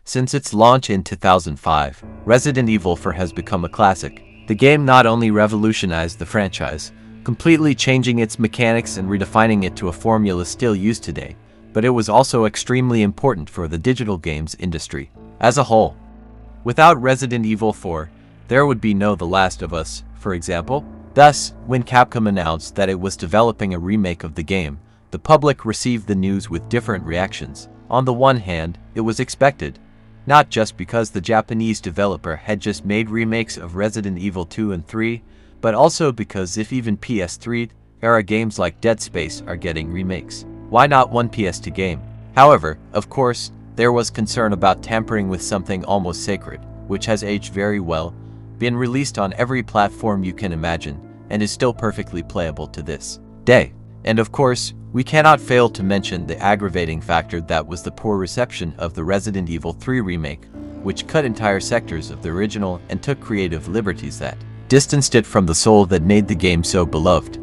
Since its launch in 2005, Resident Evil 4 has become a classic. The game not only revolutionized the franchise, completely changing its mechanics and redefining it to a formula still used today, but it was also extremely important for the digital games industry as a whole. Without Resident Evil 4, there would be no The Last of Us, for example. Thus, when Capcom announced that it was developing a remake of the game, the public received the news with different reactions. On the one hand, it was expected, not just because the Japanese developer had just made remakes of Resident Evil 2 and 3, but also because if even PS3-era games like Dead Space are getting remakes, why not one PS2 game? However, of course, there was concern about tampering with something almost sacred, which has aged very well, been released on every platform you can imagine, and is still perfectly playable to this day. And of course, we cannot fail to mention the aggravating factor that was the poor reception of the Resident Evil 3 remake, which cut entire sectors of the original and took creative liberties that distanced it from the soul that made the game so beloved.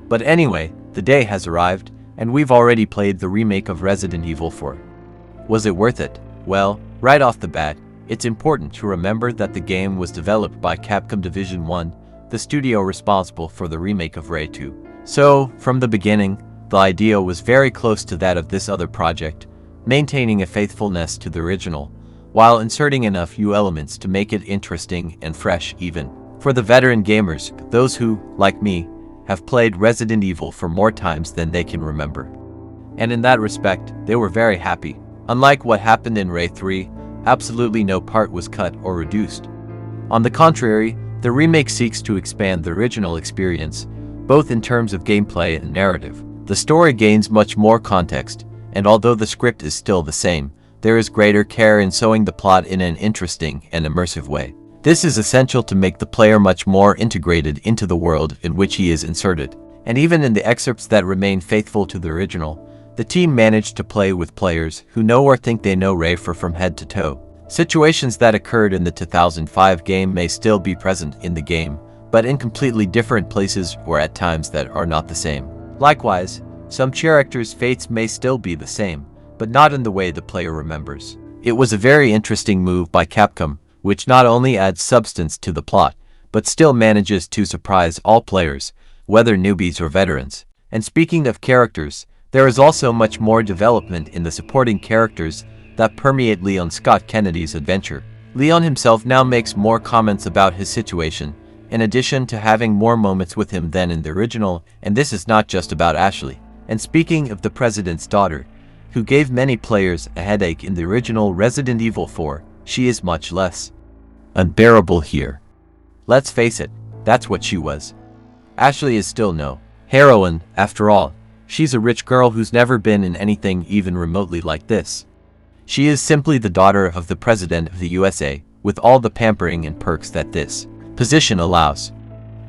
But anyway, the day has arrived, and we've already played the remake of Resident Evil 4. Was it worth it? Well, right off the bat, it's important to remember that the game was developed by Capcom Division 1, the studio responsible for the remake of RE 2. So, from the beginning, the idea was very close to that of this other project, maintaining a faithfulness to the original, while inserting enough new elements to make it interesting and fresh even for the veteran gamers, those who, like me, have played Resident Evil for more times than they can remember. And in that respect, they were very happy. Unlike what happened in RE 3, absolutely no part was cut or reduced. On the contrary, the remake seeks to expand the original experience, both in terms of gameplay and narrative. The story gains much more context, and although the script is still the same, there is greater care in sewing the plot in an interesting and immersive way. This is essential to make the player much more integrated into the world in which he is inserted. And even in the excerpts that remain faithful to the original, the team managed to play with players who know or think they know RE 4 from head to toe. Situations that occurred in the 2005 game may still be present in the game, but in completely different places or at times that are not the same. Likewise, some characters' fates may still be the same, but not in the way the player remembers. It was a very interesting move by Capcom, which not only adds substance to the plot, but still manages to surprise all players, whether newbies or veterans. And speaking of characters, there is also much more development in the supporting characters that permeate Leon Scott Kennedy's adventure. Leon himself now makes more comments about his situation, in addition to having more moments with him than in the original, and this is not just about Ashley. And speaking of the President's daughter, who gave many players a headache in the original Resident Evil 4, she is much less unbearable here. Let's face it, that's what she was. Ashley is still no heroine, after all. She's a rich girl who's never been in anything even remotely like this. She is simply the daughter of the President of the USA, with all the pampering and perks that this position allows.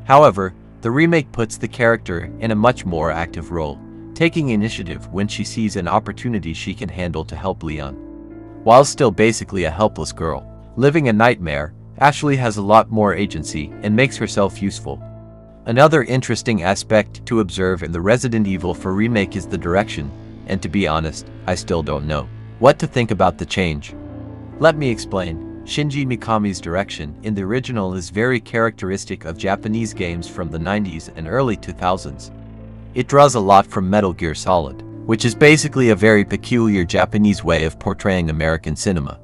However, the remake puts the character in a much more active role, taking initiative when she sees an opportunity she can handle to help Leon. While still basically a helpless girl living a nightmare, Ashley has a lot more agency and makes herself useful. Another interesting aspect to observe in the Resident Evil 4 remake is the direction, and to be honest, I still don't know what to think about the change. Let me explain. Shinji Mikami's direction in the original is very characteristic of Japanese games from the 90s and early 2000s. It draws a lot from Metal Gear Solid, which is basically a very peculiar Japanese way of portraying American cinema.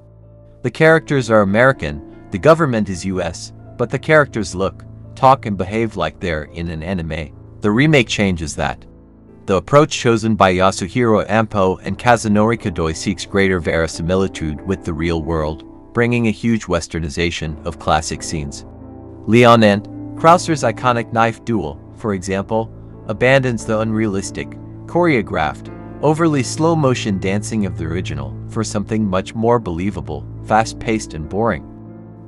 The characters are American, the government is US, but the characters look, talk and behave like they're in an anime. The remake changes that. The approach chosen by Yasuhiro Ampo and Kazunori Kodoi seeks greater verisimilitude with the real world, bringing a huge westernization of classic scenes. Leon and Krauser's iconic knife duel, for example, abandons the unrealistic, choreographed, overly slow-motion dancing of the original for something much more believable, fast-paced and boring.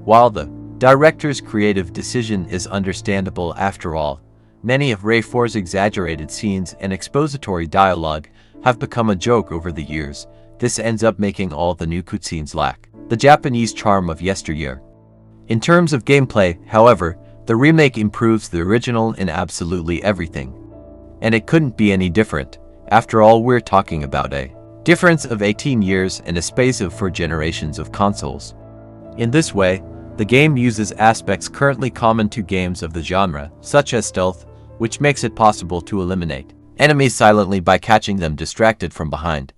While the director's creative decision is understandable after all, many of RE 4's exaggerated scenes and expository dialogue have become a joke over the years. This ends up making all the new cutscenes lack the Japanese charm of yesteryear. In terms of gameplay, however, the remake improves the original in absolutely everything. And it couldn't be any different. After all, we're talking about a difference of 18 years and a space of 4 generations of consoles. In this way, the game uses aspects currently common to games of the genre, such as stealth, which makes it possible to eliminate enemies silently by catching them distracted from behind.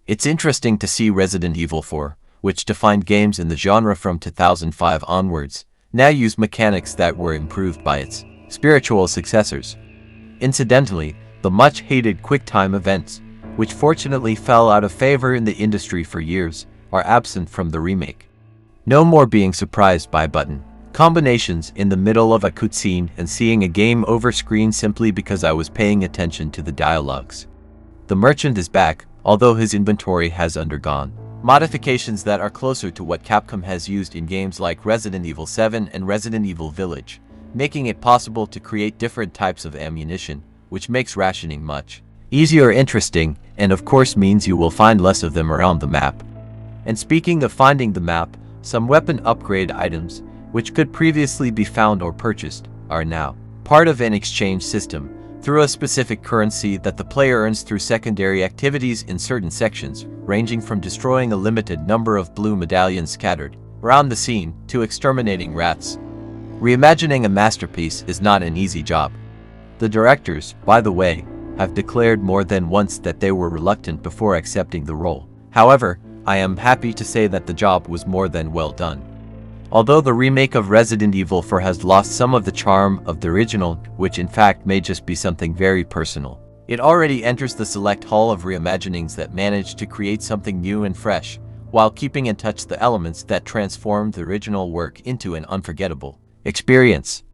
It's interesting to see Resident Evil 4, which defined games in the genre from 2005 onwards, now use mechanics that were improved by its spiritual successors. Incidentally, the much-hated quick-time events, which fortunately fell out of favor in the industry for years, are absent from the remake. No more being surprised by button combinations in the middle of a cutscene and seeing a game over screen simply because I was paying attention to the dialogues. The merchant is back, although his inventory has undergone modifications that are closer to what Capcom has used in games like Resident Evil 7 and Resident Evil Village, making it possible to create different types of ammunition, which makes rationing much easier, interesting, and of course means you will find less of them around the map. And speaking of finding the map, some weapon upgrade items, which could previously be found or purchased, are now part of an exchange system through a specific currency that the player earns through secondary activities in certain sections, ranging from destroying a limited number of blue medallions scattered around the scene to exterminating rats. Reimagining a masterpiece is not an easy job. The directors, by the way, have declared more than once that they were reluctant before accepting the role. However, I am happy to say that the job was more than well done. Although the remake of Resident Evil 4 has lost some of the charm of the original, which in fact may just be something very personal, it already enters the select hall of reimaginings that manage to create something new and fresh, while keeping in touch the elements that transformed the original work into an unforgettable experience.